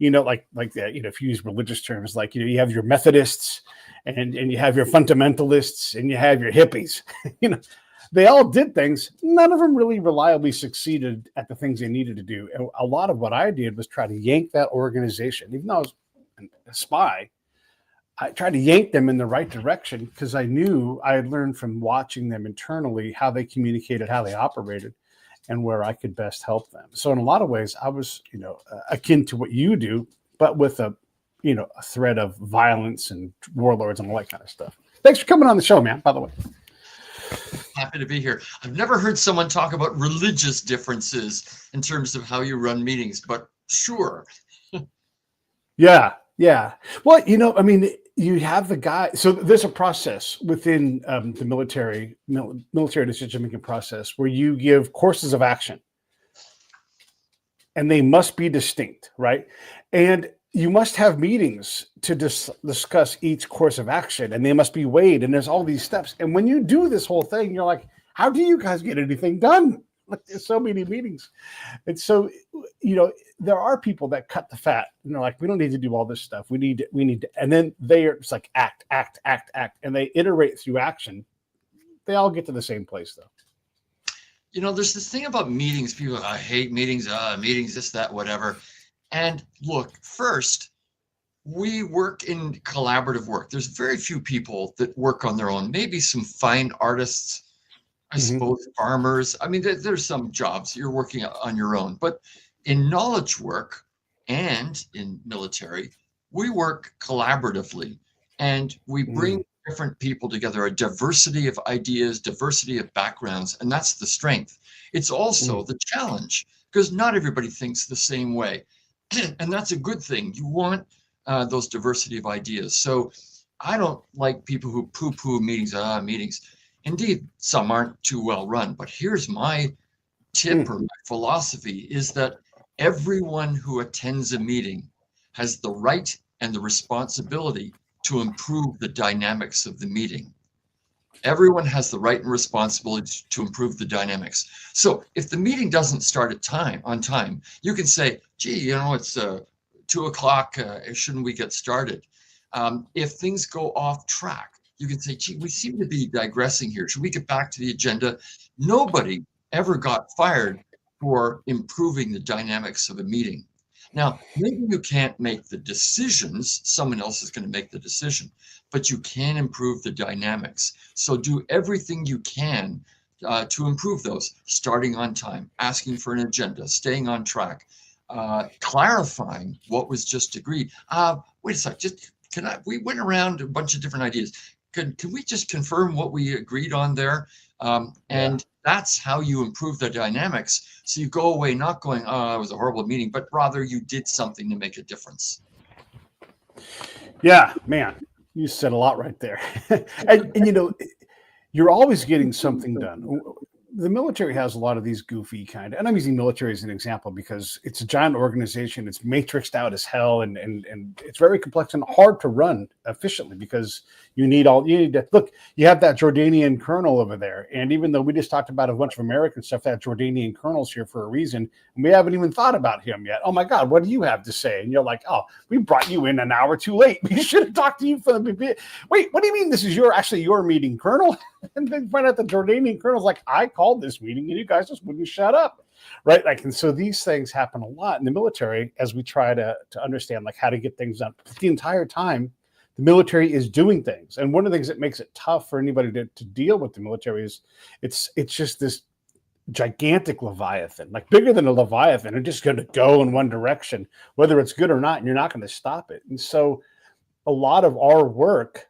like that, if you use religious terms, like, you have your Methodists and you have your fundamentalists and you have your hippies. you know, they all did things. None of them really reliably succeeded at the things they needed to do. And a lot of what I did was try to yank that organization, even though I was a spy. I tried to yank them in the right direction because I knew I had learned from watching them internally how they communicated, how they operated, and where I could best help them. So in a lot of ways, I was, akin to what you do, but with a thread of violence and warlords and all that kind of stuff. Thanks for coming on the show, man, by the way. Happy to be here. I've never heard someone talk about religious differences in terms of how you run meetings, but sure. Yeah. Well, you have the guy. So there's a process within the military decision-making process where you give courses of action, and they must be distinct, right? And you must have meetings to discuss each course of action, and they must be weighed, and there's all these steps. And when you do this whole thing, you're like, how do you guys get anything done? Like, there's so many meetings. And so, there are people that cut the fat, and they're like, we don't need to do all this stuff. We need to, and then it's like act, and they iterate through action. They all get to the same place, though. There's this thing about meetings. People, I hate meetings, meetings, this, that, whatever. And look, first, we work in collaborative work. There's very few people that work on their own. Maybe some fine artists, I suppose, farmers. I mean, there's some jobs you're working on your own. But in knowledge work and in military, we work collaboratively, and we bring different people together, a diversity of ideas, diversity of backgrounds, and that's the strength. It's also the challenge, because not everybody thinks the same way. And that's a good thing. You want those diversity of ideas. So I don't like people who poo-poo meetings. Meetings. Indeed, some aren't too well run. But here's my tip or my philosophy is that everyone who attends a meeting has the right and the responsibility to improve the dynamics of the meeting. Everyone has the right and responsibility to improve the dynamics. So if the meeting doesn't start on time, you can say, gee, it's 2:00. Shouldn't we get started? If things go off track, you can say, gee, we seem to be digressing here. Should we get back to the agenda? Nobody ever got fired for improving the dynamics of a meeting. Now, maybe you can't make the decisions. Someone else is going to make the decision, but you can improve the dynamics. So do everything you can to improve those, starting on time, asking for an agenda, staying on track, clarifying what was just agreed. Wait a second, we went around a bunch of different ideas. Can we just confirm what we agreed on there? And that's how you improve the dynamics. So you go away not going, oh, it was a horrible meeting, but rather you did something to make a difference. Yeah, man, you said a lot right there. and you're always getting something done. The military has a lot of these goofy kind of, and I'm using military as an example because it's a giant organization. It's matrixed out as hell, and it's very complex and hard to run efficiently because you need to look. You have that Jordanian colonel over there, and even though we just talked about a bunch of American stuff, that Jordanian colonel's here for a reason, and we haven't even thought about him yet. Oh my God, what do you have to say? And you're like, oh, we brought you in an hour too late. We should have talked to you for the. Wait, what do you mean this is actually your meeting, Colonel? And then find out the Jordanian colonel's like, I called this meeting and you guys just wouldn't shut up, right? Like, and so these things happen a lot in the military as we try to understand like how to get things done. But the entire time, the military is doing things, and one of the things that makes it tough for anybody to deal with the military is it's just this gigantic leviathan, like bigger than a leviathan, and just going to go in one direction, whether it's good or not, and you're not going to stop it. And so, a lot of our work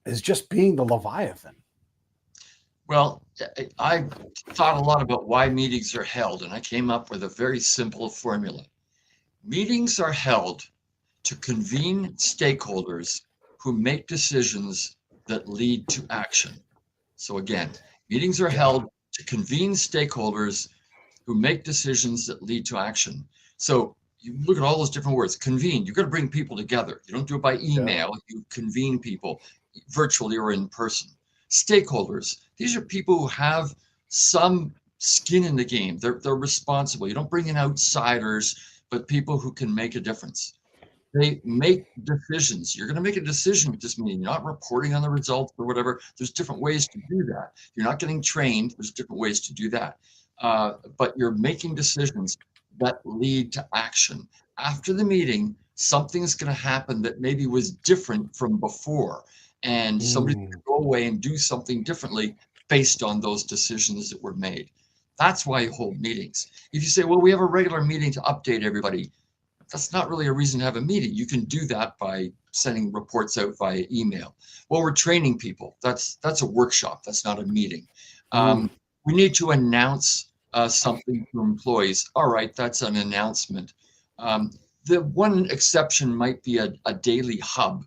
is just being the leviathan. Well, I thought a lot about why meetings are held, and I came up with a very simple formula. Meetings are held to convene stakeholders who make decisions that lead to action. So again, meetings are held to convene stakeholders who make decisions that lead to action. So you look at all those different words. Convene, you've got to bring people together. You don't do it by email, you convene people virtually or in person. Stakeholders, these are people who have some skin in the game. They're responsible. You don't bring in outsiders, but people who can make a difference. They make decisions. You're going to make a decision with this meeting. You're not reporting on the results or whatever. There's different ways to do that. You're not getting trained. There's different ways to do that. But you're making decisions that lead to action. After the meeting, something's going to happen that maybe was different from before. And somebody's going to go away and do something differently based on those decisions that were made. That's why you hold meetings. If you say, well, we have a regular meeting to update everybody, that's not really a reason to have a meeting. You can do that by sending reports out via email. Well, we're training people. That's a workshop. That's not a meeting. We need to announce something to employees. All right, that's an announcement. The one exception might be a daily hub.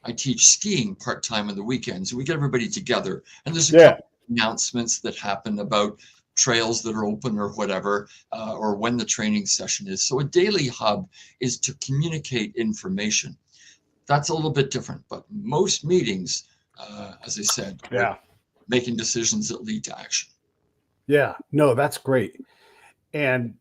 I teach skiing part-time on the weekends. We get everybody together, and there's a couple of announcements that happen about trails that are open or whatever, or when the training session is. So a daily hub is to communicate information. That's a little bit different, but most meetings, as I said, making decisions that lead to action. Yeah, no, that's great. And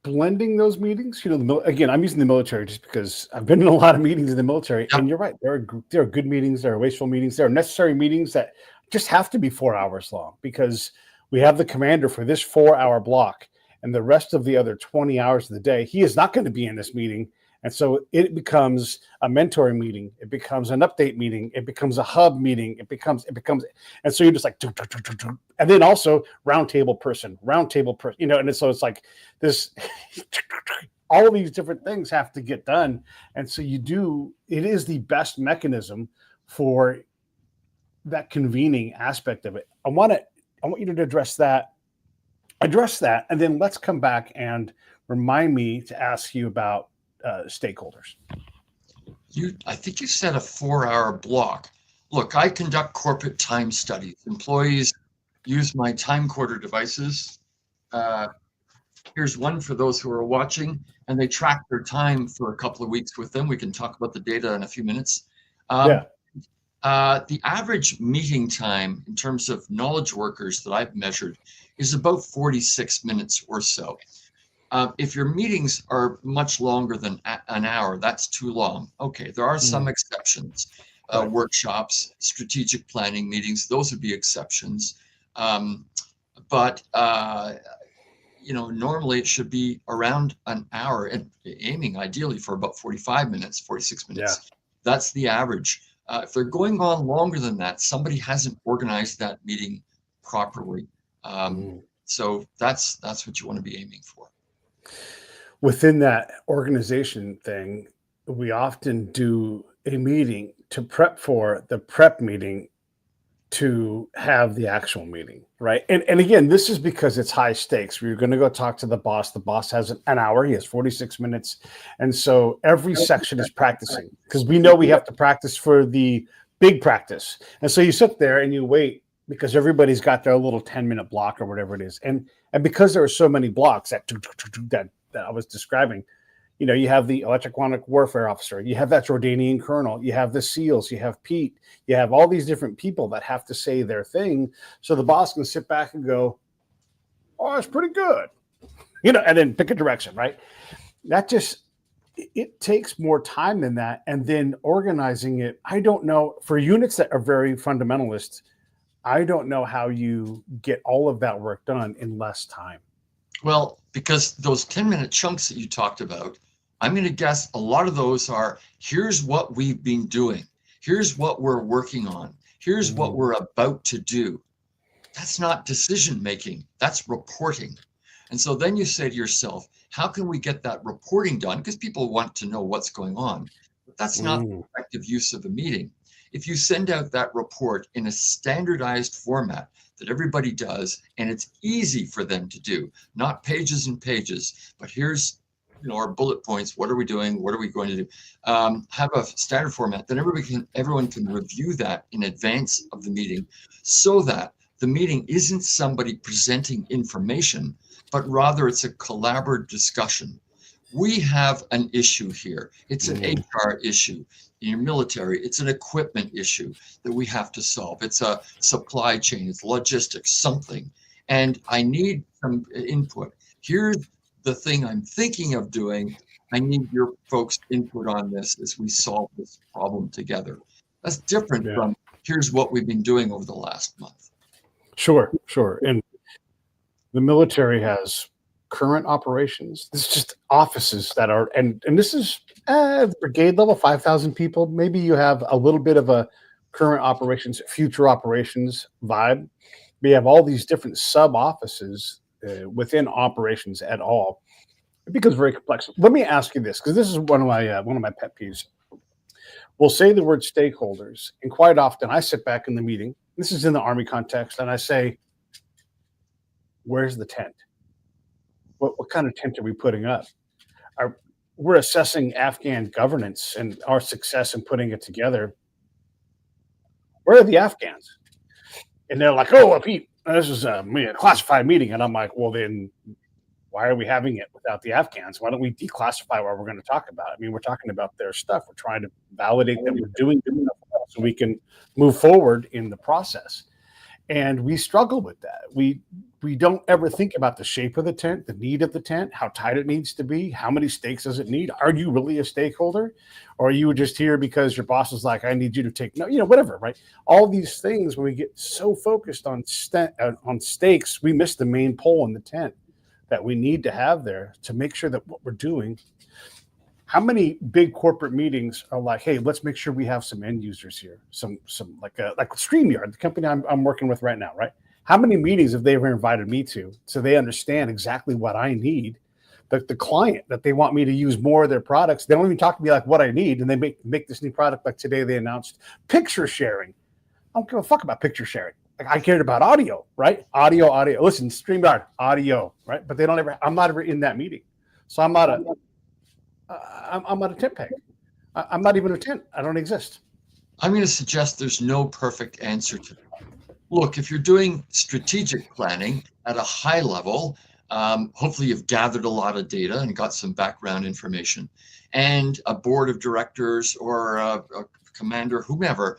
blending those meetings, again, I'm using the military just because I've been in a lot of meetings in the military, and you're right. There are good meetings, there are wasteful meetings, there are necessary meetings that just have to be 4 hours long because we have the commander for this 4-hour block, and the rest of the other 20 hours of the day, he is not going to be in this meeting. And so it becomes a mentoring meeting. It becomes an update meeting. It becomes a hub meeting. It becomes, and so you're just like, and then also roundtable person, and so it's like this, all of these different things have to get done. And so it is the best mechanism for that convening aspect of it. I want you to address that, and then let's come back and remind me to ask you about stakeholders. I think you said a 4-hour block. Look, I conduct corporate time studies. Employees use my TimeCorder devices. Here's one for those who are watching, and they track their time for a couple of weeks with them. We can talk about the data in a few minutes. The average meeting time in terms of knowledge workers that I've measured is about 46 minutes or so. If your meetings are much longer than an hour, that's too long. Okay, there are some exceptions. Workshops, strategic planning meetings, those would be exceptions. But normally it should be around an hour, and aiming ideally for about 45 minutes, 46 minutes. Yeah. That's the average. If they're going on longer than that, somebody hasn't organized that meeting properly. So that's what you want to be aiming for. Within that organization thing, we often do a meeting to prep for the prep meeting to have the actual meeting, right? And again, this is because it's high stakes. We're going to go talk to the boss. The boss has an hour. He has 46 minutes. And so every section is practicing because we know we have to practice for the big practice. And so you sit there and you wait because everybody's got their little 10-minute block or whatever it is. And because there are so many blocks that I was describing, you have the electronic warfare officer, you have that Jordanian colonel, you have the SEALs, you have Pete, you have all these different people that have to say their thing. So the boss can sit back and go, oh, it's pretty good, and then pick a direction, right? It takes more time than that. And then organizing it, I don't know, for units that are very fundamentalist, I don't know how you get all of that work done in less time. Well, because those 10-minute chunks that you talked about, I'm going to guess a lot of those are, here's what we've been doing. Here's what we're working on. Here's what we're about to do. That's not decision-making. That's reporting. And so then you say to yourself, how can we get that reporting done? Because people want to know what's going on. But that's not the effective use of a meeting. If you send out that report in a standardized format that everybody does, and it's easy for them to do, not pages and pages, but here's our bullet points. What are we doing? What are we going to do? Have a standard format, then everyone can review that in advance of the meeting, so that the meeting isn't somebody presenting information, but rather it's a collaborative discussion. We have an issue here. It's an HR issue. In your military, it's an equipment issue that we have to solve. It's a supply chain, it's logistics, something. And I need some input. Here's the thing I'm thinking of doing. I need your folks' input on this as we solve this problem together. That's different Yeah. from here's what we've been doing over the last month. Sure. And the military has current operations. This is just offices that are, and this is brigade level, 5,000 people. Maybe you have a little bit of a current operations, future operations vibe. We have all these different sub offices within operations at all. It becomes very complex. Let me ask you this, because this is one of my pet peeves. We'll say the word stakeholders, and quite often I sit back in the meeting. This is in the Army context, and I say, "Where's the tent? What kind of tent are we putting up? We're assessing Afghan governance and our success in putting it together. Where are the Afghans?" And they're like, "Oh, Pete, this is a classified meeting." And I'm like, "Well, then why are we having it without the Afghans? Why don't we declassify what we're going to talk about? I mean, we're talking about their stuff. We're trying to validate that we're doing good enough so we can move forward in the process." And we struggle with that. We don't ever think about the shape of the tent, the need of the tent, how tight it needs to be, how many stakes does it need? Are you really a stakeholder, or are you just here because your boss is like, "I need you to take no," whatever, right? All these things, when we get so focused on stakes, we miss the main pole in the tent that we need to have there to make sure that what we're doing. How many big corporate meetings are like, "Hey, let's make sure we have some end users here, some like StreamYard, the company I'm working with right now, right? How many meetings have they ever invited me to so they understand exactly what I need? The client that they want me to use more of their products, they don't even talk to me like what I need, and they make this new product. Like today, they announced picture sharing. I don't give a fuck about picture sharing. Like I cared about audio, right? Audio. Listen, StreamYard, audio, right? But they don't ever. I'm not ever in that meeting, so I'm not a tent peg. I'm not even a tent. I don't exist. I'm going to suggest there's no perfect answer to that. Look, if you're doing strategic planning at a high level, hopefully you've gathered a lot of data and got some background information, and a board of directors or a commander, whomever,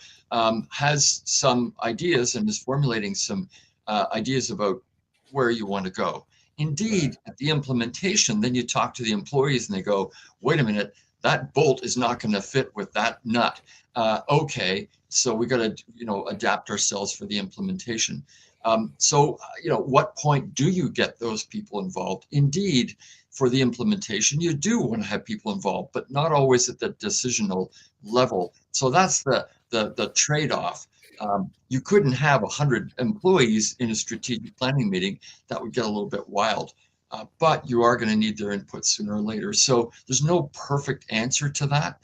has some ideas and is formulating some ideas about where you want to go. Indeed, at the implementation, then you talk to the employees and they go, "Wait a minute, that bolt is not going to fit with that nut. Okay, so we got to adapt ourselves for the implementation." What point do you get those people involved? Indeed, for the implementation, you do want to have people involved, but not always at the decisional level. So that's the trade-off. You couldn't have 100 employees in a strategic planning meeting. That would get a little bit wild. But you are going to need their input sooner or later. So there's no perfect answer to that.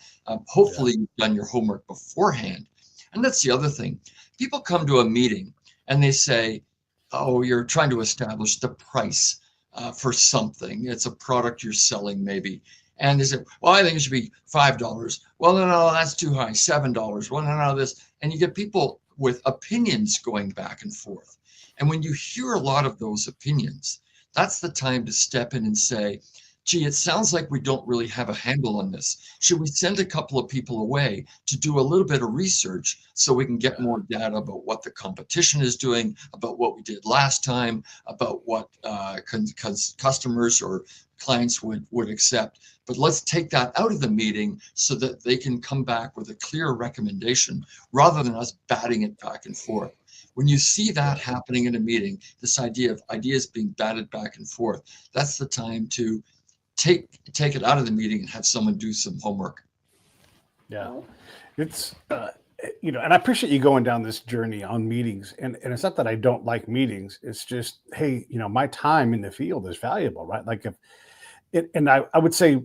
Hopefully you've done your homework beforehand. And that's the other thing. People come to a meeting and they say, "Oh, you're trying to establish the price for something. It's a product you're selling maybe." And they say, "Well, I think it should be $5. Well, no, that's too high. $7. Well, no, this." And you get people with opinions going back and forth. And when you hear a lot of those opinions, that's the time to step in and say, "Gee, it sounds like we don't really have a handle on this. Should we send a couple of people away to do a little bit of research so we can get more data about what the competition is doing, about what we did last time, about what customers or clients would accept? But let's take that out of the meeting so that they can come back with a clear recommendation rather than us batting it back and forth." When you see that happening in a meeting, this idea of ideas being batted back and forth, that's the time to take it out of the meeting and have someone do some homework. Yeah, it's and I appreciate you going down this journey on meetings. And it's not that I don't like meetings. It's just, hey, my time in the field is valuable, right? Like I would say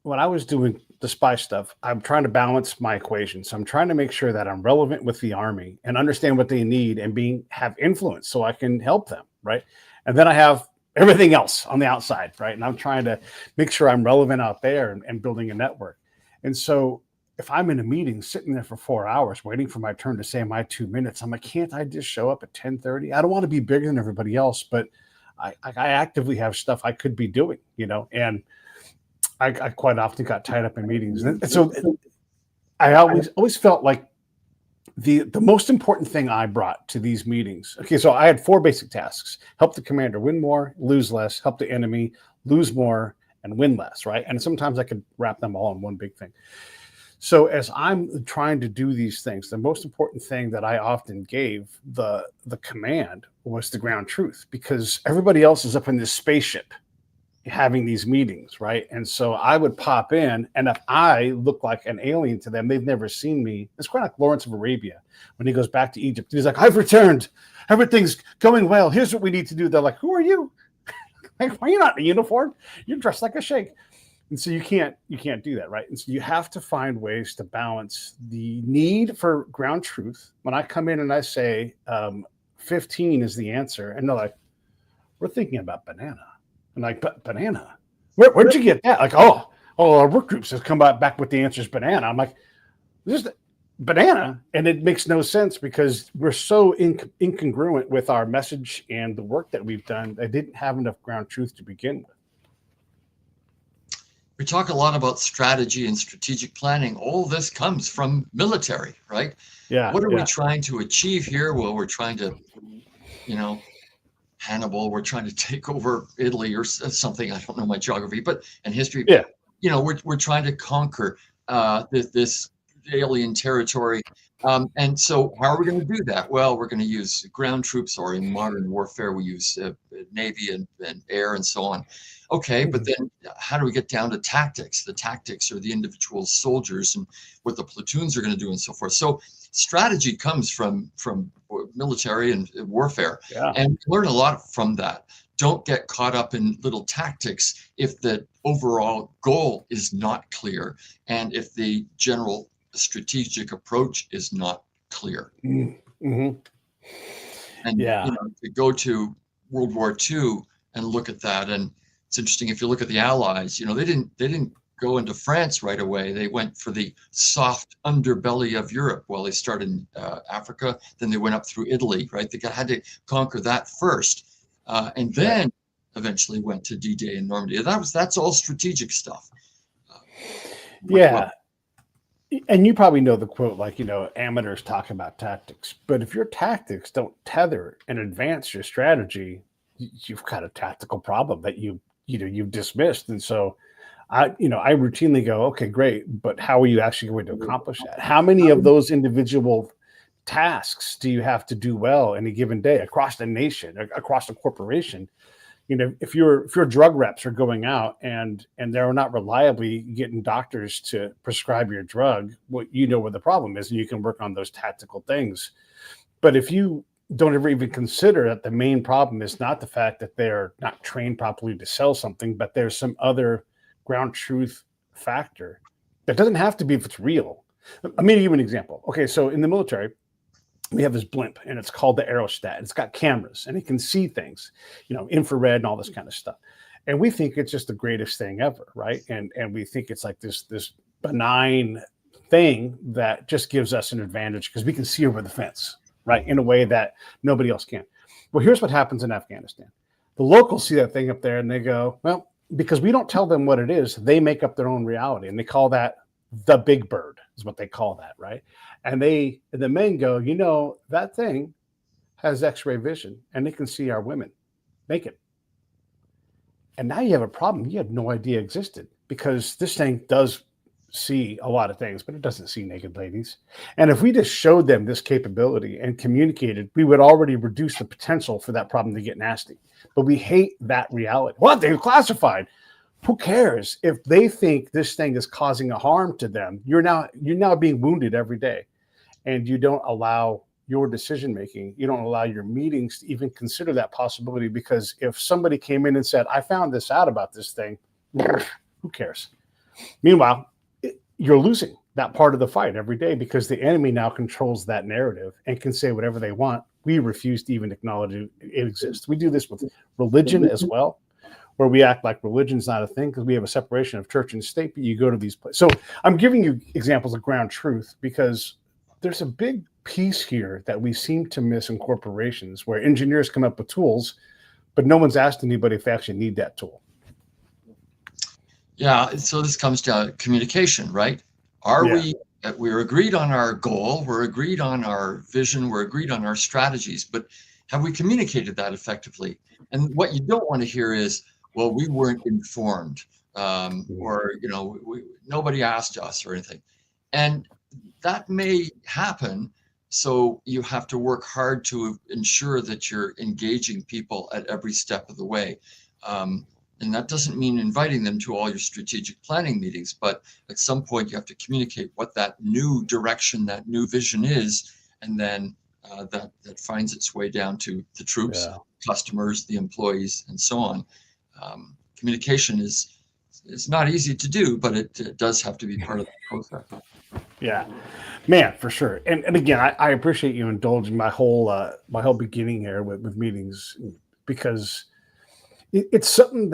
when I was doing the spy stuff, I'm trying to balance my equation. So I'm trying to make sure that I'm relevant with the Army and understand what they need and have influence so I can help them, right? And then I have everything else on the outside, right? And I'm trying to make sure I'm relevant out there and building a network. And so if I'm in a meeting sitting there for 4 hours waiting for my turn to say my 2 minutes, I'm like, can't I just show up at 10:30? I don't want to be bigger than everybody else, but I actively have stuff I could be doing, and I quite often got tied up in meetings. And so I always felt like the most important thing I brought to these meetings. Okay, so I had 4 basic tasks: help the commander win more, lose less; help the enemy lose more, and win less, right? And sometimes I could wrap them all in one big thing. So as I'm trying to do these things, the most important thing that I often gave the command was the ground truth, because everybody else is up in this spaceship having these meetings, right? And so I would pop in, and if I look like an alien to them, they've never seen me. It's kind of like Lawrence of Arabia when he goes back to Egypt. He's like, I've returned. Everything's going well. Here's what we need to do. They're like, who are you? Like, why are you not in a uniform? You're dressed like a sheikh. And so you can't do that, right? And so you have to find ways to balance the need for ground truth. When I come in and I say 15 is the answer, and they're like, we're thinking about banana. I'm like, but banana? Where'd you get that? Like, oh, our work groups has come back with the answer is banana. I'm like, this is banana, and it makes no sense because we're so incongruent with our message and the work that we've done. I didn't have enough ground truth to begin with. We talk a lot about strategy and strategic planning. All this comes from military, right? Yeah. What are we trying to achieve here? Well, we're trying to, Hannibal, we're trying to take over Italy or something. I don't know my geography, and history. Yeah. We're trying to conquer this alien territory. And so how are we going to do that? Well, we're going to use ground troops, or in modern warfare, we use Navy and air and so on. Okay, but then how do we get down to tactics? The tactics are the individual soldiers and what the platoons are going to do and so forth. So strategy comes from military and warfare, and we learn a lot from that. Don't get caught up in little tactics if the overall goal is not clear and if the general strategic approach is not clear. Mm-hmm. And to go to World War II and look at that, and it's interesting if you look at the Allies, they didn't go into France right away. They went for the soft underbelly of Europe. Well, they started in Africa, then they went up through Italy, right? They had to conquer that first, and then eventually went to D-Day in Normandy. That's all strategic stuff. And you probably know the quote, like, amateurs talk about tactics, but if your tactics don't tether and advance your strategy, you've got a tactical problem that you've dismissed. And so I routinely go, okay, great, but how are you actually going to accomplish that? How many of those individual tasks do you have to do well in a given day across the nation, across the corporation? If your drug reps are going out and they're not reliably getting doctors to prescribe your drug, well, where the problem is, and you can work on those tactical things. But if you don't ever even consider that the main problem is not the fact that they're not trained properly to sell something, but there's some other ground truth factor that doesn't have to be if it's real. I'm going to give you an example. Okay, so in the military, we have this blimp, and it's called the aerostat. It's got cameras, and it can see things, infrared and all this kind of stuff. And we think it's just the greatest thing ever, right? And we think it's like this benign thing that just gives us an advantage because we can see over the fence, right, in a way that nobody else can. Well, here's what happens in Afghanistan. The locals see that thing up there, and they go, well, because we don't tell them what it is, they make up their own reality, and they call that the big bird is what they call that, right? And the men go, that thing has X-ray vision, and it can see our women naked. And now you have a problem you had no idea existed, because this thing does see a lot of things, but it doesn't see naked ladies. And if we just showed them this capability and communicated, we would already reduce the potential for that problem to get nasty. But we hate that reality. What? They're classified. Who cares if they think this thing is causing a harm to them? You're now being wounded every day, and you don't allow your decision making. You don't allow your meetings to even consider that possibility, because if somebody came in and said, "I found this out about this thing," who cares? Meanwhile, you're losing that part of the fight every day because the enemy now controls that narrative and can say whatever they want. We refuse to even acknowledge it exists. We do this with religion as well, where we act like religion's not a thing because we have a separation of church and state, but you go to these places. So I'm giving you examples of ground truth because there's a big piece here that we seem to miss in corporations, where engineers come up with tools, but no one's asked anybody if they actually need that tool. Yeah, so this comes to communication, right? We're agreed on our goal, we're agreed on our vision, we're agreed on our strategies, but have we communicated that effectively? And what you don't want to hear is, well, we weren't informed, Mm. or nobody asked us or anything, and that may happen. So you have to work hard to ensure that you're engaging people at every step of the way. Um, and that doesn't mean inviting them to all your strategic planning meetings, but at some point you have to communicate what that new direction, that new vision is, and then that finds its way down to the troops, Yeah. customers, the employees, and so on. Communication is not easy to do, but it does have to be part of the process. Yeah, man, for sure. And again, I appreciate you indulging my whole beginning here with meetings, because it's something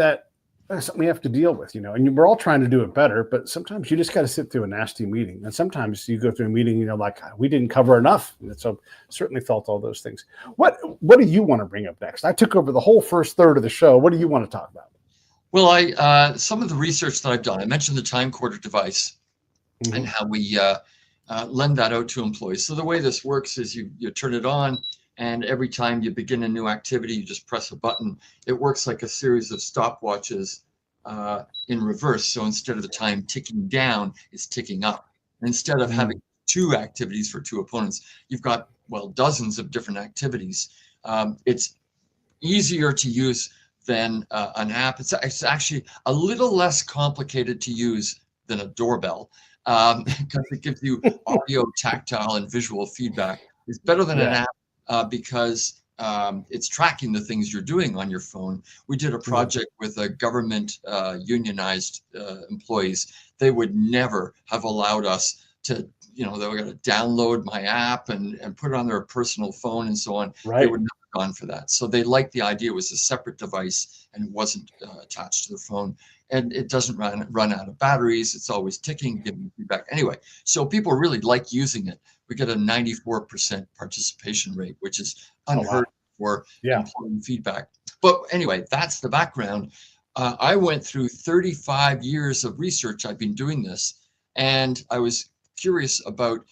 something we have to deal with, and we're all trying to do it better, but sometimes you just got to sit through a nasty meeting. And sometimes you go through a meeting, like, we didn't cover enough. And so certainly felt all those things. What do you want to bring up next? I took over the whole first third of the show. What do you want to talk about? Well, some of the research that I've done, I mentioned the TimeCorder device and Mm-hmm. how we lend that out to employees. So the way this works is you turn it on, and every time you begin a new activity, you just press a button. It works like a series of stopwatches in reverse. So instead of the time ticking down, it's ticking up. Instead of having two activities for two opponents, you've got, well, dozens of different activities. It's easier to use than an app. It's actually a little less complicated to use than a doorbell, because it gives you audio, tactile, and visual feedback. It's better than an Yeah. app because it's tracking the things you're doing on your phone. We did a project with a government unionized employees. They would never have allowed us to, they were going to download my app and put it on their personal phone and so on. They Right. would never have gone for that. So they liked the idea it was a separate device and it wasn't attached to the phone. And it doesn't run out of batteries. It's always ticking, giving feedback. Anyway, so people really like using it. We get a 94% participation rate, which is Oh, unheard wow. for Yeah. employee feedback. But anyway, that's the background. I went through 35 years of research. I've been doing this, and I was curious about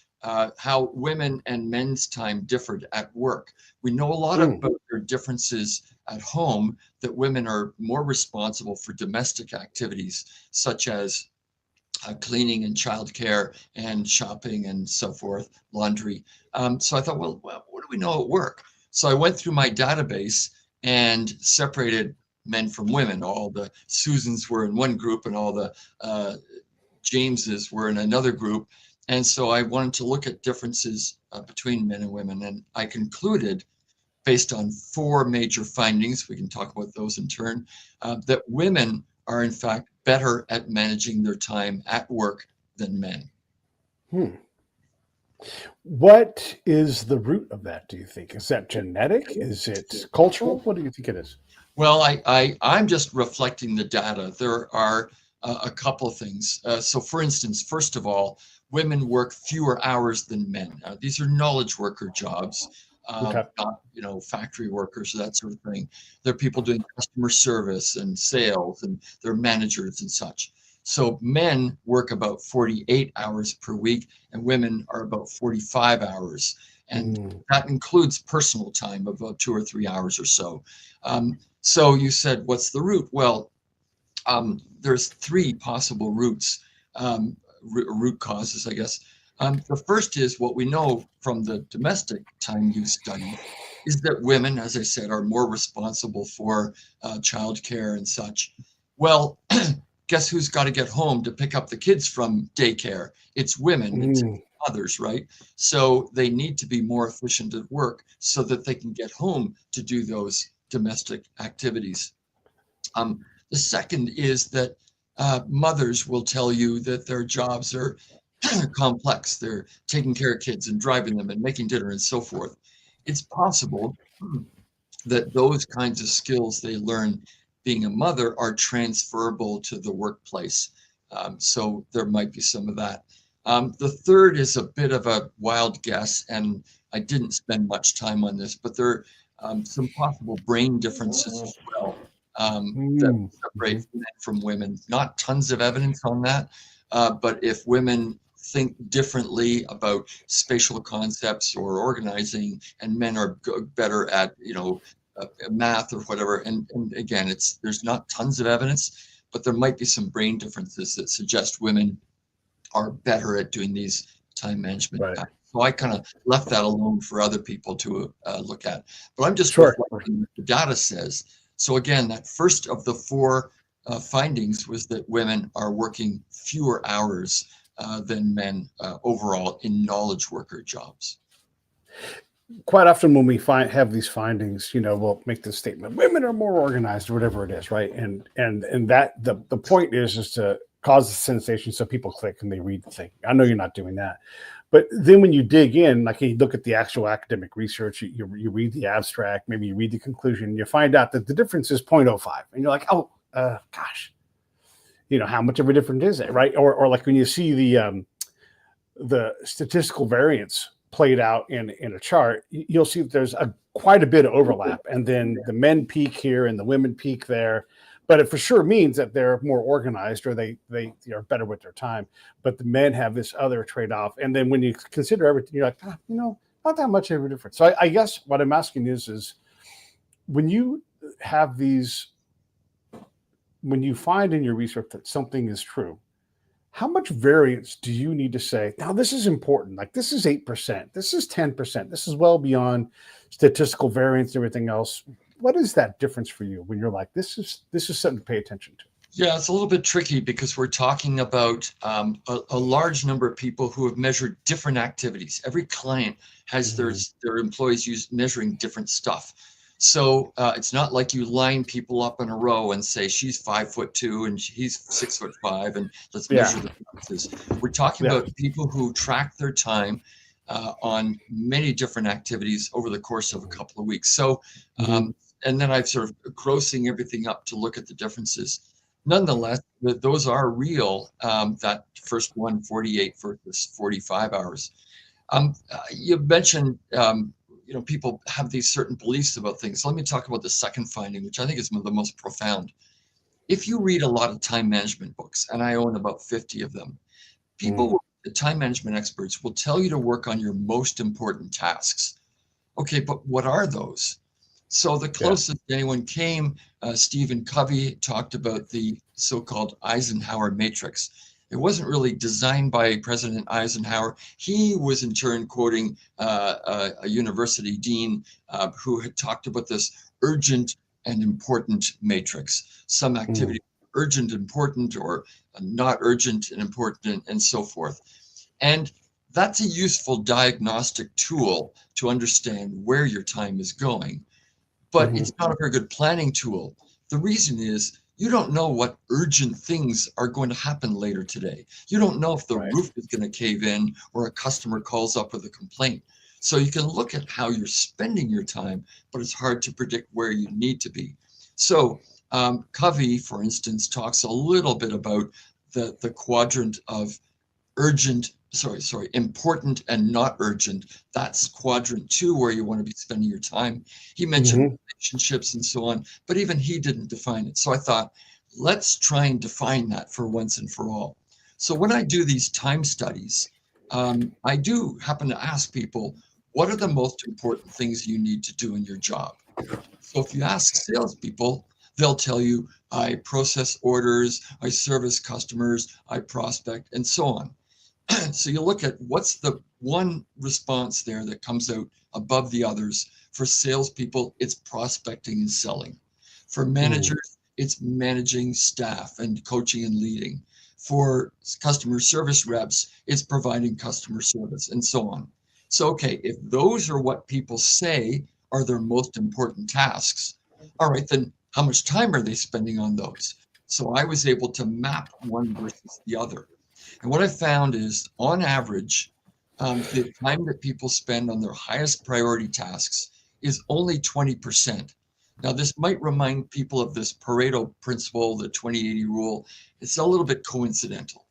how women and men's time differed at work. We know a lot about their differences at home, that women are more responsible for domestic activities such as cleaning and childcare and shopping and so forth, laundry. So I thought, well, what do we know at work? So I went through my database and separated men from women. All the Susans were in one group and all the Jameses were in another group. And so I wanted to look at differences between men and women. And I concluded, based on four major findings, we can talk about those in turn, that women are in fact better at managing their time at work than men. What is the root of that, do you think? Is that genetic? Is it cultural? What do you think it is? Well, I'm just reflecting the data. There are a couple of things. So for instance, first of all, women work fewer hours than men. These are knowledge worker jobs, Okay. not factory workers, that sort of thing. They're people doing customer service and sales, and they're managers and such. So men work about 48 hours per week, and women are about 45 hours. And that includes personal time of about 2 or 3 hours or so. So you said, what's the root? Well, there's three possible roots, root causes, I guess. The first is what we know from the domestic time use study is that women, as I said, are more responsible for childcare and such. Well, guess who's got to get home to pick up the kids from daycare? It's women, it's mothers, right? So they need to be more efficient at work so that they can get home to do those domestic activities. The second is that mothers will tell you that their jobs are complex. They're taking care of kids and driving them and making dinner and so forth. It's possible that those kinds of skills they learn being a mother are transferable to the workplace. So there might be some of that. The third is a bit of a wild guess, and I didn't spend much time on this, but there are some possible brain differences as well that separate men from women. Not tons of evidence on that, but if women think differently about spatial concepts or organizing, and men are better at math or whatever. And again, there's not tons of evidence, but there might be some brain differences that suggest women are better at doing these time management Right. tasks. So I kind of left that alone for other people to look at. But I'm just Sure. reflecting what the data says. So again, that first of the four findings was that women are working fewer hours than men overall in knowledge worker jobs. Quite often when we have these findings, we'll make this statement: women are more organized, or whatever it is, right? And that the point is to cause a sensation so people click and they read the thing. I know you're not doing that, but then when you dig in, like you look at the actual academic research, you read the abstract, maybe you read the conclusion, you find out that the difference is 0.05, and you're like, oh, gosh, how much of a difference is it, right? Or like when you see the statistical variance played out in a chart, you'll see that there's quite a bit of overlap, and then the men peak here and the women peak there. But it for sure means that they're more organized, or they are better with their time. But the men have this other trade-off. And then when you consider everything, you're like, not that much of a difference. So I guess what I'm asking is when you have these, when you find in your research that something is true, how much variance do you need to say, now this is important, like this is 8%, this is 10%, this is well beyond statistical variance and everything else? What is that difference for you when you're like, this is something to pay attention to? Yeah, it's a little bit tricky because we're talking about a large number of people who have measured different activities. Every client has their employees measuring different stuff. So it's not like you line people up in a row and say, she's 5'2" and he's 6'5", and let's measure the differences. We're talking about people who track their time on many different activities over the course of a couple of weeks. So, and then I've sort of grossing everything up to look at the differences. Nonetheless, those are real. That first one, 48 versus 45 hours. You mentioned, people have these certain beliefs about things. So let me talk about the second finding, which I think is one of the most profound. If you read a lot of time management books, and I own about 50 of them, the time management experts will tell you to work on your most important tasks. Okay, but what are those? So the closest anyone came, Stephen Covey talked about the so-called Eisenhower matrix. It wasn't really designed by President Eisenhower. He was in turn quoting a university dean who had talked about this urgent and important matrix. Some activity urgent, important, or not urgent and important, and so forth. And that's a useful diagnostic tool to understand where your time is going. But it's not a very good planning tool. The reason is you don't know what urgent things are going to happen later today. You don't know if the roof is going to cave in or a customer calls up with a complaint. So you can look at how you're spending your time, but it's hard to predict where you need to be. So Covey, for instance, talks a little bit about the quadrant of important and not urgent. That's quadrant 2, where you want to be spending your time. He mentioned relationships and so on, but even he didn't define it. So I thought, let's try and define that for once and for all. So when I do these time studies, I do happen to ask people, what are the most important things you need to do in your job? So if you ask salespeople, they'll tell you, I process orders, I service customers, I prospect, and so on. So you look at what's the one response there that comes out above the others. For salespeople, it's prospecting and selling. For managers, it's managing staff and coaching and leading. For customer service reps, it's providing customer service, and so on. So, okay, if those are what people say are their most important tasks, all right, then how much time are they spending on those? So I was able to map one versus the other. And what I found is, on average, the time that people spend on their highest priority tasks is only 20%. Now, this might remind people of this Pareto principle, the 20-80 rule. It's a little bit coincidental.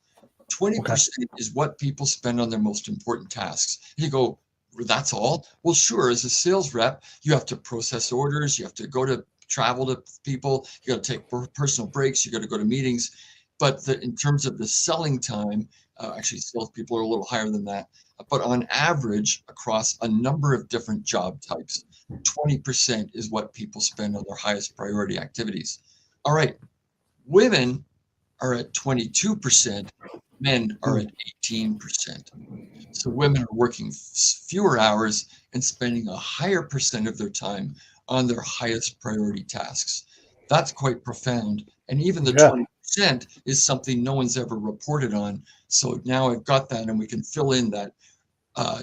20% is what people spend on their most important tasks. And you go, that's all? Well, sure, as a sales rep, you have to process orders, you have to travel to people, you got to take personal breaks, you got to go to meetings. But in terms of the selling time, actually salespeople are a little higher than that. But on average, across a number of different job types, 20% is what people spend on their highest priority activities. All right, women are at 22%, men are at 18%. So women are working fewer hours and spending a higher percent of their time on their highest priority tasks. That's quite profound. And even the Yeah. 20% is something no one's ever reported on. So now I've got that, and we can fill in that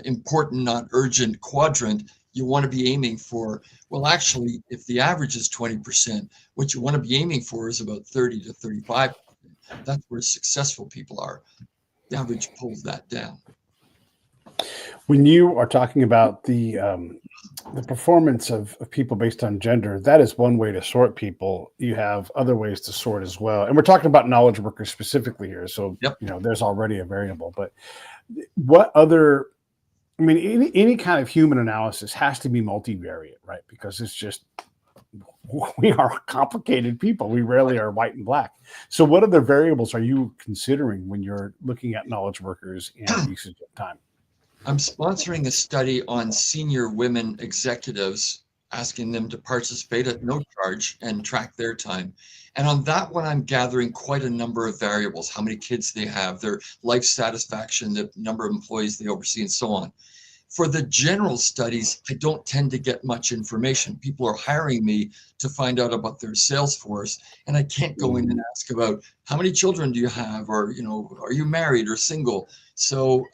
important, not urgent quadrant. You want to be aiming for, well, actually, if the average is 20%, what you want to be aiming for is about 30 to 35%. That's where successful people are. The average pulls that down. When you are talking about the performance of people based on gender, that is one way to sort people. You have other ways to sort as well. And we're talking about knowledge workers specifically here. So, Yep. There's already a variable. But what other, I mean, any kind of human analysis has to be multivariate, right? Because it's just, we are complicated people. We rarely are white and black. So what other variables are you considering when you're looking at knowledge workers and usage of time? I'm sponsoring a study on senior women executives, asking them to participate at no charge and track their time. And on that one, I'm gathering quite a number of variables: how many kids they have, their life satisfaction, the number of employees they oversee, and so on. For the general studies, I don't tend to get much information. People are hiring me to find out about their sales force, and I can't go in and ask about how many children do you have, or are you married or single. So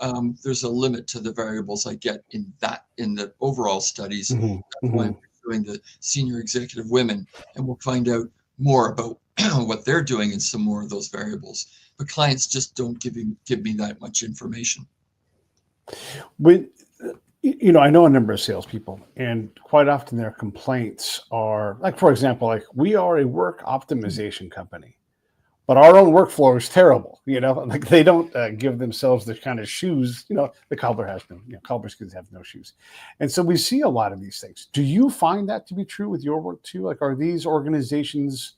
there's a limit to the variables I get in the overall studies. Mm-hmm. That's why I'm pursuing the senior executive women, and we'll find out more about what they're doing in some more of those variables. But clients just don't give me that much information. When I know a number of salespeople, and quite often their complaints are like, for example, like, we are a work optimization company, but our own workflow is terrible. Like, they don't give themselves the kind of shoes. The cobbler has no, cobbler's kids have no shoes, and so we see a lot of these things. Do you find that to be true with your work too? Like, are these organizations,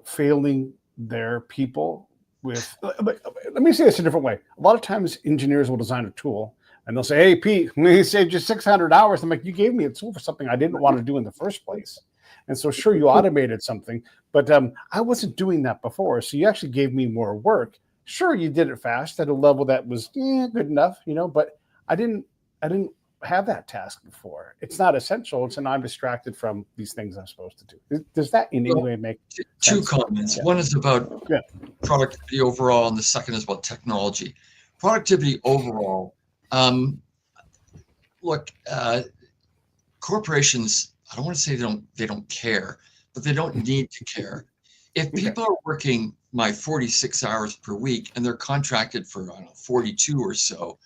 failing their people with? Let me say this a different way. A lot of times, engineers will design a tool, and they'll say, "Hey, Pete, we saved you 600 hours." I'm like, "You gave me a tool for something I didn't want to do in the first place." And so, sure, you automated something, but I wasn't doing that before. So you actually gave me more work. Sure, you did it fast at a level that was good enough, but I didn't have that task before. It's not essential. So now I'm distracted from these things I'm supposed to do. Does that in any way make two sense? comments? Yeah. One is about productivity overall, and the second is about technology. Productivity overall. Look, corporations, I don't want to say they don't care, but they don't need to care. If people are working my 46 hours per week and they're contracted for 42 or so,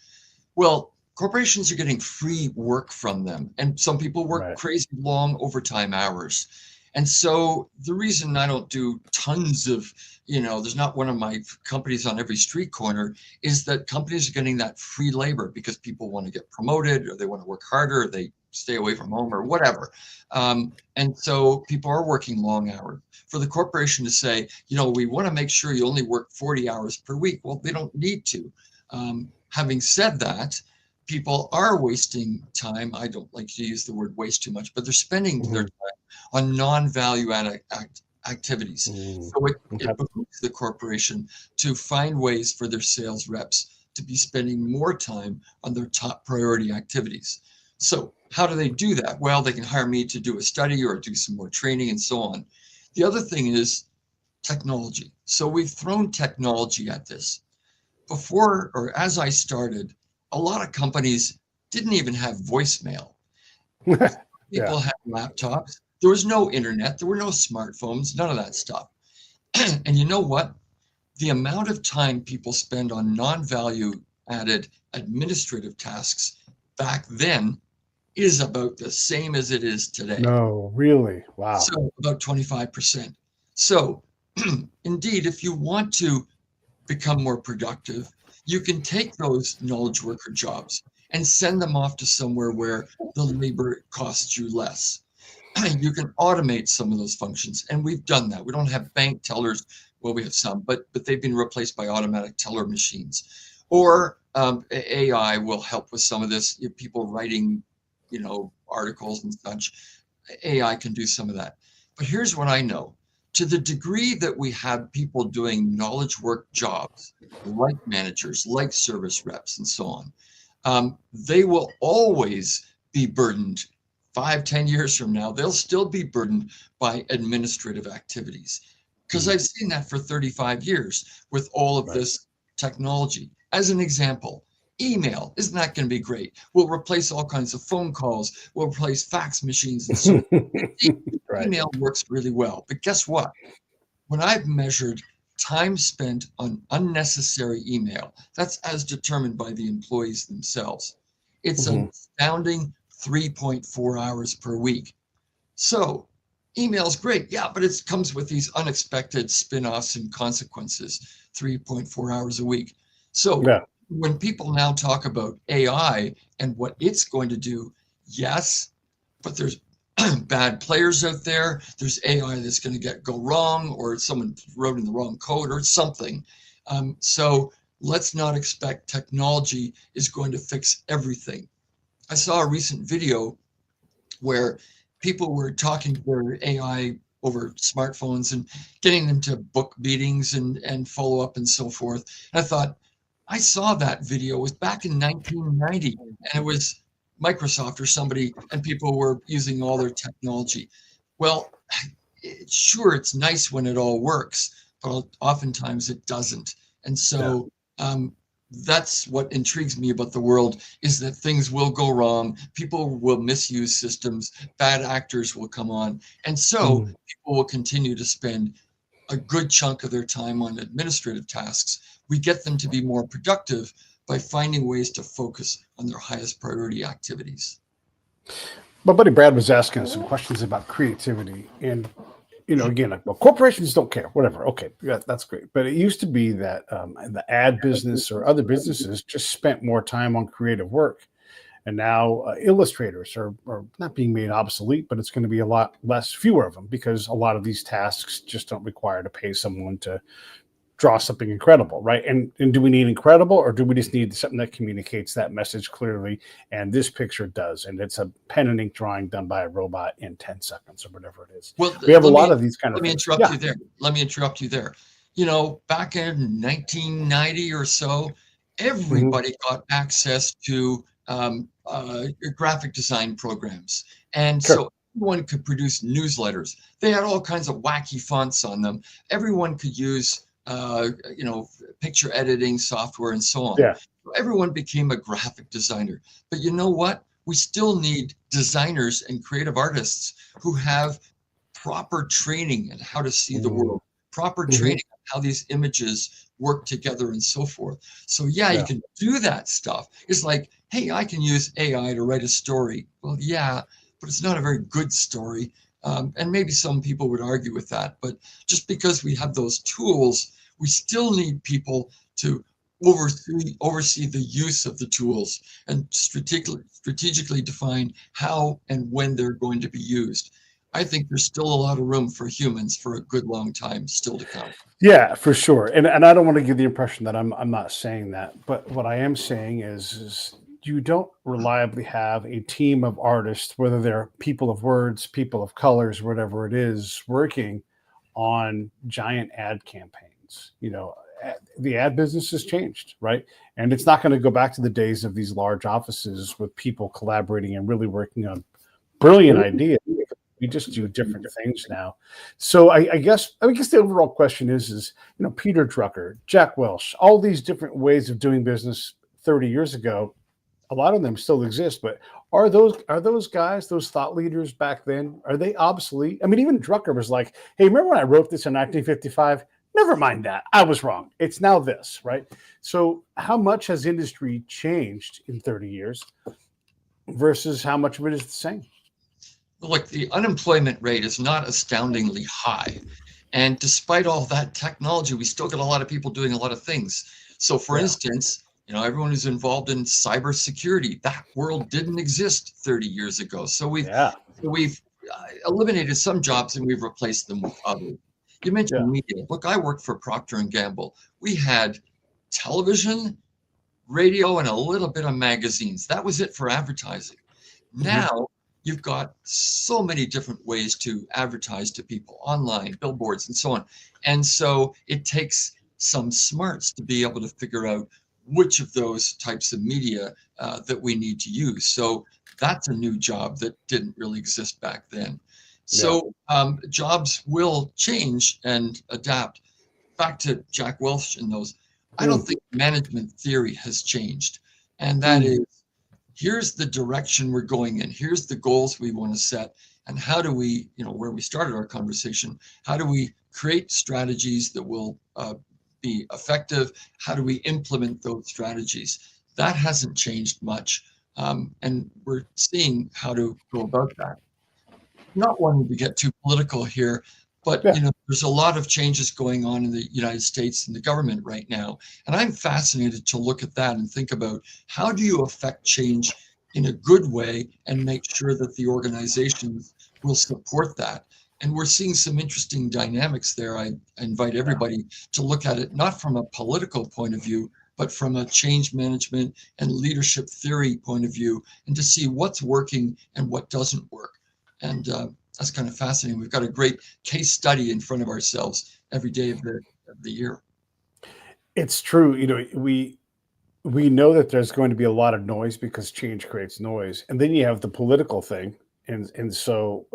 well, corporations are getting free work from them, and some people work crazy long overtime hours. And so the reason I don't do tons of, there's not one of my companies on every street corner, is that companies are getting that free labor because people want to get promoted, or they want to work harder, or they stay away from home, or whatever. And so people are working long hours. For the corporation to say, we want to make sure you only work 40 hours per week, well, they don't need to. Having said that, people are wasting time. I don't like to use the word waste too much, but they're spending their time on non-value added activities. So it behooves the corporation to find ways for their sales reps to be spending more time on their top priority activities. So how do they do that? Well, they can hire me to do a study or do some more training and so on. The other thing is technology. So we've thrown technology at this. Before, or as I started, a lot of companies didn't even have voicemail. People had laptops. There was no internet. There were no smartphones, none of that stuff. And you know what? The amount of time people spend on non-value added administrative tasks back then is about the same as it is today. No, really? Wow. So about 25%. So indeed, if you want to become more productive, you can take those knowledge worker jobs and send them off to somewhere where the labor costs you less. You can automate some of those functions, and we've done that. We don't have bank tellers Well, we have some, but they've been replaced by automatic teller machines. Or AI will help with some of this. People writing, articles and such. AI can do some of that. But here's what I know. To the degree that we have people doing knowledge work jobs, like managers, like service reps, and so on, they will always be burdened 5, 10 years from now. They'll still be burdened by administrative activities. Because I've seen that for 35 years with all of this technology. As an example, email is not going to be great. We'll replace all kinds of phone calls. We'll replace fax machines and so on. Email works really well. But guess what? When I've measured time spent on unnecessary email, that's as determined by the employees themselves, it's an astounding 3.4 hours per week. So email's great, yeah, but it comes with these unexpected spin-offs and consequences, 3.4 hours a week. So when people now talk about AI and what it's going to do, yes, but there's bad players out there. There's AI that's going to go wrong, or someone wrote in the wrong code or something. So let's not expect technology is going to fix everything. I saw a recent video where people were talking to their AI over smartphones and getting them to book meetings and follow up and so forth. And I thought, I saw that video. It was back in 1990, and it was Microsoft or somebody, and people were using all their technology. Well, sure, it's nice when it all works, but oftentimes it doesn't. And so that's what intrigues me about the world, is that things will go wrong. People will misuse systems. Bad actors will come on. And so people will continue to spend a good chunk of their time on administrative tasks. We get them to be more productive by finding ways to focus on their highest priority activities. My buddy Brad was asking us some questions about creativity, and again, like, well, corporations don't care, whatever. Okay, that's great. But it used to be that the ad business or other businesses just spent more time on creative work, and now illustrators are not being made obsolete, but it's going to be a lot fewer of them, because a lot of these tasks just don't require to pay someone to draw something incredible, right? And do we need incredible, or do we just need something that communicates that message clearly? And this picture does, and it's a pen and ink drawing done by a robot in 10 seconds or whatever it is. Well, we have a lot of these kind of Let me interrupt you there. Back in 1990 or so, everybody got access to graphic design programs. And so everyone could produce newsletters. They had all kinds of wacky fonts on them. Everyone could use picture editing software and so on. Everyone became a graphic designer. But you know what? We still need designers and creative artists who have proper training in how to see the world, proper training on how these images work together and so forth. So you can do that stuff. It's like, hey, I can use AI to write a story. Well, yeah, but it's not a very good story. And maybe some people would argue with that, but just because we have those tools, we still need people to oversee the use of the tools and strategically define how and when they're going to be used. I think there's still a lot of room for humans for a good long time still to come. Yeah, for sure. And I don't want to give the impression that I'm not saying that, but what I am saying is you don't reliably have a team of artists, whether they're people of words, people of colors, whatever it is, working on giant ad campaigns. The ad business has changed, right? And it's not going to go back to the days of these large offices with people collaborating and really working on brilliant ideas. We just do different things now. So I guess the overall question is Peter Drucker, Jack Welch, all these different ways of doing business 30 years ago, a lot of them still exist, but are those guys, those thought leaders back then, are they obsolete? I mean, even Drucker was like, hey, remember when I wrote this in 1955? Never mind that. I was wrong. It's now this, right? So how much has industry changed in 30 years versus how much of it is the same? Look, the unemployment rate is not astoundingly high. And despite all that technology, we still got a lot of people doing a lot of things. So for instance, everyone who's involved in cybersecurity, that world didn't exist 30 years ago. So we've eliminated some jobs and we've replaced them with others. You mentioned Yeah. media. Look, I worked for Procter and Gamble. We had television, radio, and a little bit of magazines. That was it for advertising. Mhm. Now you've got so many different ways to advertise to people, online, billboards, and so on. And so it takes some smarts to be able to figure out which of those types of media that we need to use. So that's a new job that didn't really exist back then. Yeah. So jobs will change and adapt. Back to Jack Welch and those, I don't Mm. think management theory has changed. And that Mm. is, here's the direction we're going in. Here's the goals we want to set. And how do we, where we started our conversation, how do we create strategies that will be effective? How do we implement those strategies? That hasn't changed much. And we're seeing how to go about that. Not wanting to get too political here, but Yeah. there's a lot of changes going on in the United States and the government right now. And I'm fascinated to look at that and think about how do you affect change in a good way and make sure that the organizations will support that. And we're seeing some interesting dynamics there. I invite everybody to look at it not from a political point of view, but from a change management and leadership theory point of view, and to see what's working and what doesn't work. And that's kind of fascinating. We've got a great case study in front of ourselves every day of the year. It's true. We know that there's going to be a lot of noise because change creates noise, and then you have the political thing, and so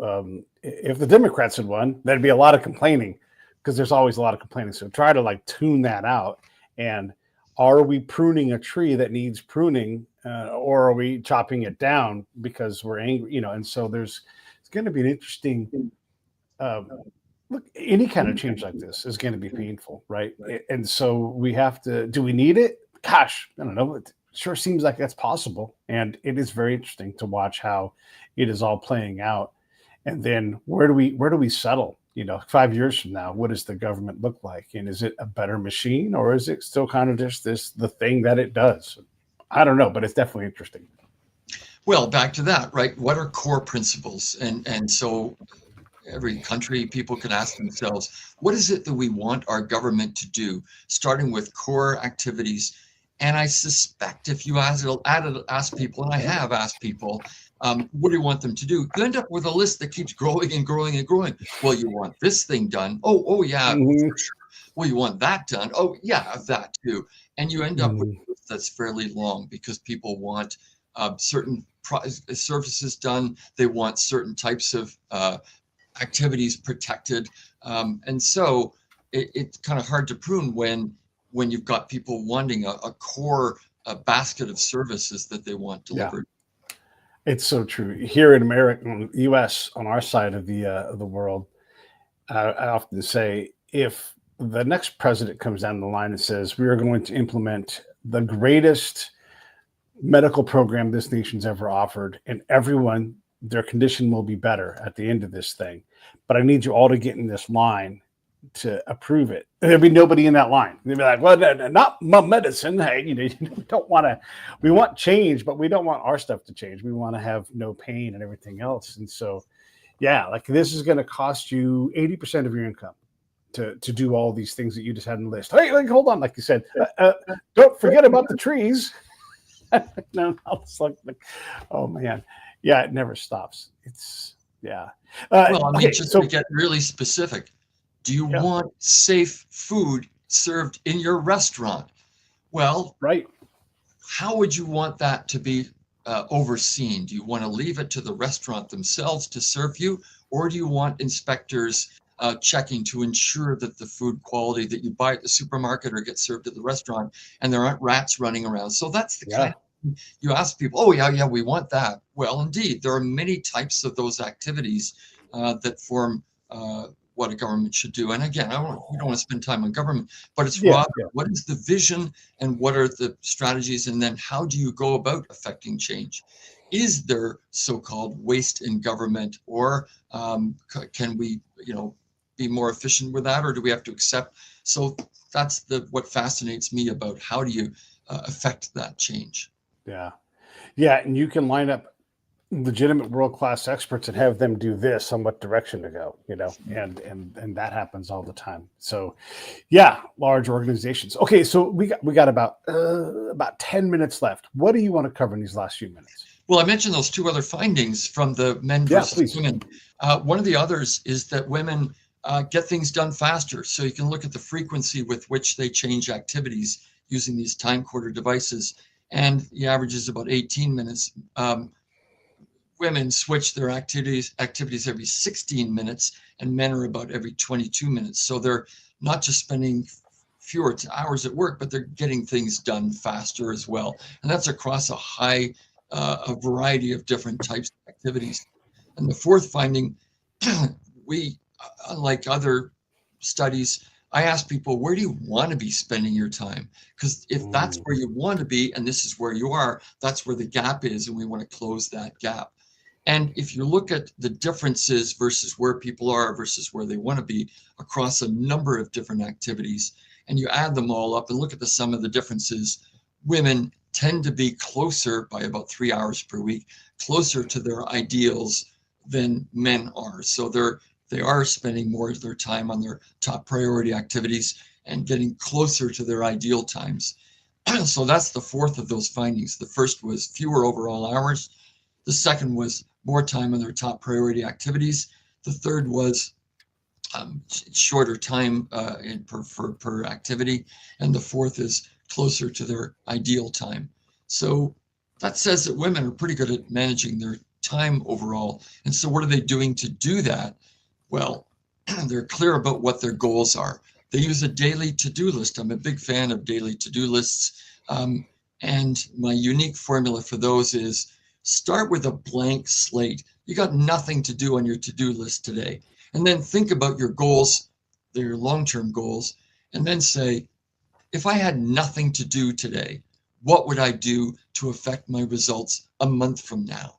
if the Democrats had won, there'd be a lot of complaining because there's always a lot of complaining. So try to like tune that out. And are we pruning a tree that needs pruning, or are we chopping it down because we're angry? And so it's going to be an interesting. Look, any kind of change like this is going to be painful, right? And so we have to. Do we need it? Gosh, I don't know. It sure seems like that's possible, and it is very interesting to watch how it is all playing out. And then where do we settle? 5 years from now, what does the government look like? And is it a better machine, or is it still kind of just the thing that it does? I don't know, but it's definitely interesting. Well, back to that, right? What are core principles? And so every country, people can ask themselves, what is it that we want our government to do, starting with core activities? And I suspect if you ask people, and I have asked people, what do you want them to do? You end up with a list that keeps growing and growing and growing. Well, you want this thing done. Oh, yeah, Mhm. for sure. Well, you want that done. Oh, yeah, that too. And you end up with Mhm. a list that's fairly long because people want certain services done. They want certain types of activities protected, and so it's kind of hard to prune when you've got people wanting a core basket of services that they want Yeah. delivered. It's so true. Here in America, U.S., on our side of the world, I often say if the next president comes down the line and says we are going to implement the greatest medical program this nation's ever offered, and everyone their condition will be better at the end of this thing, but I need you all to get in this line to approve it. There'd be nobody in that line. They'd be like, "Well, not my medicine. Hey, we don't want to. We want change, but we don't want our stuff to change. We want to have no pain and everything else." And so, yeah, like this is going to cost you 80% of your income to do all these things that you just had on the list. Hey, like, hold on, like you said, don't forget about the trees. No, it's like, oh man, yeah, it never stops. It's yeah. Well, I mean, Okay, just to so get really specific, do you yeah, want safe food served in your restaurant? Well, right. how would you want that to be overseen? Do you want to leave it to the restaurant themselves to serve you, or do you want inspectors checking to ensure that the food quality that you buy at the supermarket or get served at the restaurant and there aren't rats running around? So that's the kind Yeah, of, you ask people, oh yeah, we want that. Well, indeed, there are many types of those activities that form what a government should do. And again, we don't want to spend time on government, but it's yeah, rather yeah. what is the vision and what are the strategies, and then how do you go about affecting change? Is there so-called waste in government, or can we, be more efficient with that, or do we have to accept? So that's what fascinates me about how do you affect that change. Yeah. Yeah, and you can line up. legitimate world-class experts and have them do this on what direction to go, and that happens all the time. So yeah, large organizations. Okay, so we got about 10 minutes left. What do you want to cover in these last few minutes? Well, I mentioned those two other findings from the men Yeah, versus please. women. One of the others is that women get things done faster. So you can look at the frequency with which they change activities using these TimeCorder devices, and the average is about 18 minutes. Women switch their activities every 16 minutes, and men are about every 22 minutes. So they're not just spending fewer hours at work, but they're getting things done faster as well. And that's across a variety of different types of activities. And the fourth finding, we, unlike other studies, I ask people, where do you want to be spending your time? Because if that's where you want to be, and this is where you are, that's where the gap is, and we want to close that gap. And if you look at the differences versus where people are versus where they want to be across a number of different activities, and you add them all up and look at the sum of the differences, women tend to be closer by about 3 hours per week, closer to their ideals than men are. So they are spending more of their time on their top priority activities and getting closer to their ideal times. So that's the fourth of those findings. The first was fewer overall hours. The second was more time on their top priority activities. The third was shorter time per activity. And the fourth is closer to their ideal time. So that says that women are pretty good at managing their time overall. And so what are they doing to do that? Well, they're clear about what their goals are. They use a daily to-do list. I'm a big fan of daily to-do lists. And my unique formula for those is start with a blank slate. You got nothing to do on your to-do list today. And then think about your goals, your long-term goals, and then say, if I had nothing to do today, what would I do to affect my results a month from now?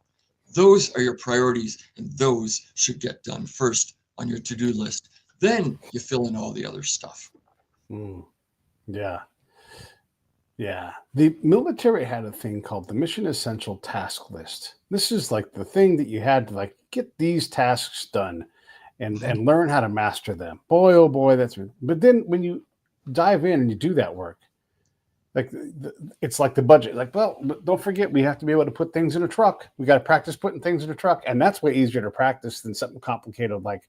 Those are your priorities, and those should get done first on your to-do list. Then you fill in all the other stuff. Yeah. Yeah. The military had a thing called the Mission Essential Task List. This is like the thing that you had to get these tasks done and learn how to master them. Boy, oh boy, but then when you dive in and you do that work, it's like the budget. Well, don't forget, we have to be able to put things in a truck. We got to practice putting things in a truck. And that's way easier to practice than something complicated like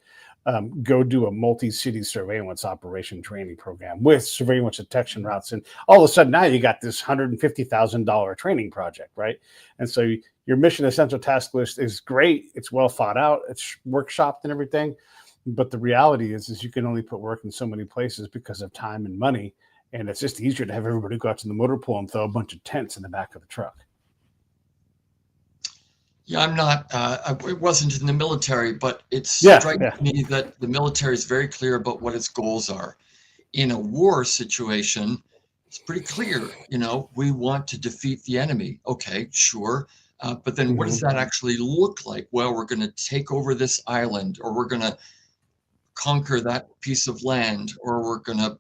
go do a multi-city surveillance operation training program with surveillance detection routes. And all of a sudden now you got this $150,000 training project, right? And so your Mission Essential Task List is great. It's well thought out. It's workshopped and everything. But the reality is you can only put work in so many places because of time and money. And it's just easier to have everybody go out to the motor pool and throw a bunch of tents in the back of the truck. Yeah, I'm not, it wasn't in the military, but it's striking me that the military is very clear about what its goals are. In a war situation, it's pretty clear, we want to defeat the enemy. Okay, sure. But then what does that actually look like? Well, we're going to take over this island, or we're going to conquer that piece of land, or we're going to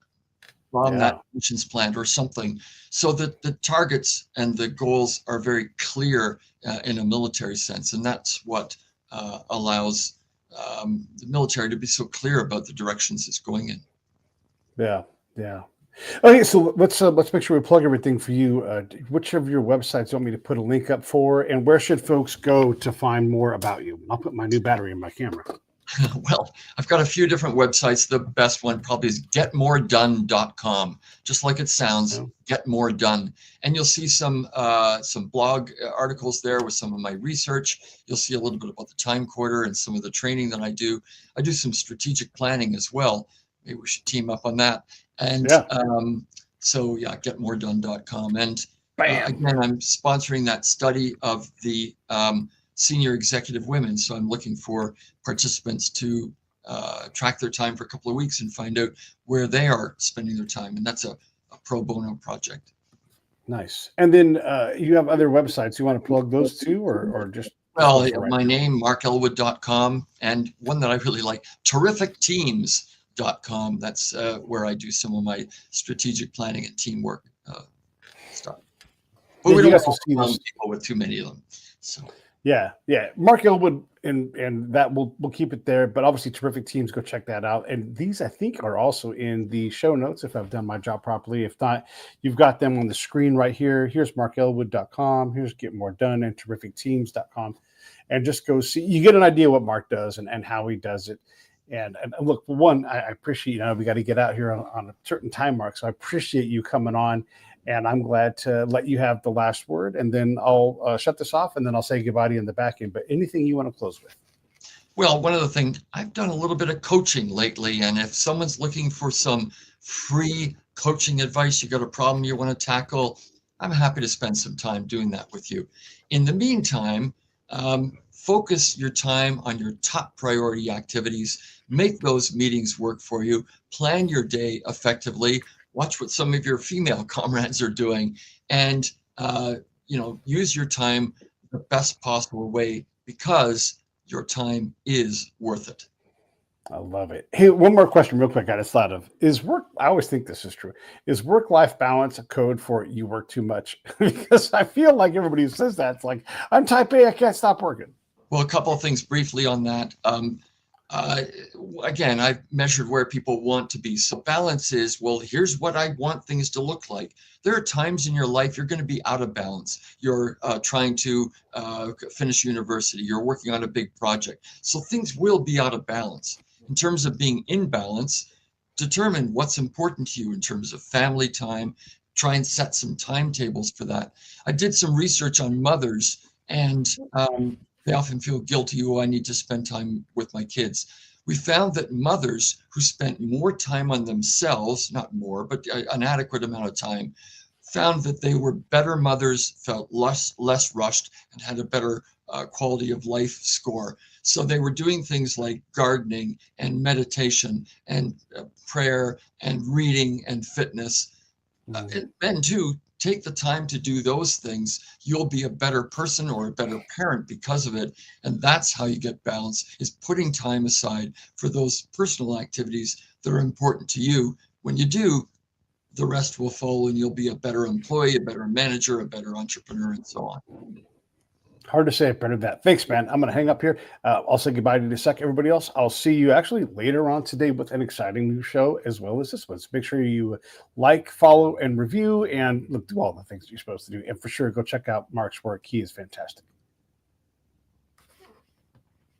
bomb that missions plant or something. So that the targets and the goals are very clear in a military sense. And that's what allows the military to be so clear about the directions it's going in. Yeah, yeah. Okay, so let's make sure we plug everything for you. Which of your websites do you want me to put a link up for, and where should folks go to find more about you? I'll put my new battery in my camera. Well, I've got a few different websites. The best one probably is getmoredone.com. Just like it sounds, Get More Done. And you'll see some blog articles there with some of my research. You'll see a little bit about the TimeCorder and some of the training that I do. I do some strategic planning as well. Maybe we should team up on that. And getmoredone.com. And again, I'm sponsoring that study of the senior executive women. So I'm looking for participants to track their time for a couple of weeks and find out where they are spending their time. And that's a pro bono project. Nice. And then you have other websites. You want to plug those too, or just? Well, my name, markellwood.com, and one that I really like, terrificteams.com. That's where I do some of my strategic planning and teamwork stuff. But we don't have people with too many of them. So. Yeah, yeah. Mark Ellwood, and that we'll keep it there. But obviously, terrific teams. Go check that out. And these, I think, are also in the show notes if I've done my job properly. If not, you've got them on the screen right here. Here's markelwood.com. Here's getmoredone and terrificteams.com. And just go see. You get an idea what Mark does and how he does it. And look, for one, I appreciate, we got to get out here on a certain time mark. So I appreciate you coming on. And I'm glad to let you have the last word. And then I'll shut this off, and then I'll say goodbye to you in the back end. But anything you want to close with? Well, one of the things, I've done a little bit of coaching lately, and if someone's looking for some free coaching advice, you got a problem you want to tackle, I'm happy to spend some time doing that with you. In the meantime, focus your time on your top priority activities, make those meetings work for you, plan your day effectively, watch what some of your female comrades are doing, and use your time the best possible way, because your time is worth it. I love it. Hey, one more question real quick I just thought of. Is work, I always think this is true, is work-life balance a code for you work too much? Because I feel like everybody who says that, it's like, I'm type A, I can't stop working. Well, a couple of things briefly on that. Again, I've measured where people want to be. So balance is, well, here's what I want things to look like. There are times in your life you're going to be out of balance. You're trying to finish university. You're working on a big project. So things will be out of balance. In terms of being in balance, determine what's important to you in terms of family time. Try and set some timetables for that. I did some research on mothers, and they often feel guilty. Oh, I need to spend time with my kids. We found that mothers who spent more time on themselves, not more, but an adequate amount of time, found that they were better mothers, felt less rushed, and had a better quality of life score. So they were doing things like gardening and meditation and prayer and reading and fitness. And then too, take the time to do those things. You'll be a better person or a better parent because of it. And that's how you get balance, is putting time aside for those personal activities that are important to you. When you do, the rest will follow, and you'll be a better employee, a better manager, a better entrepreneur, and so on. Hard to say it better than that. Thanks, man. I'm going to hang up here. I'll say goodbye to you in a sec, everybody else. I'll see you actually later on today with an exciting new show as well as this one. So make sure you like, follow, and review, and look, do all the things you're supposed to do. And for sure, go check out Mark's work. He is fantastic.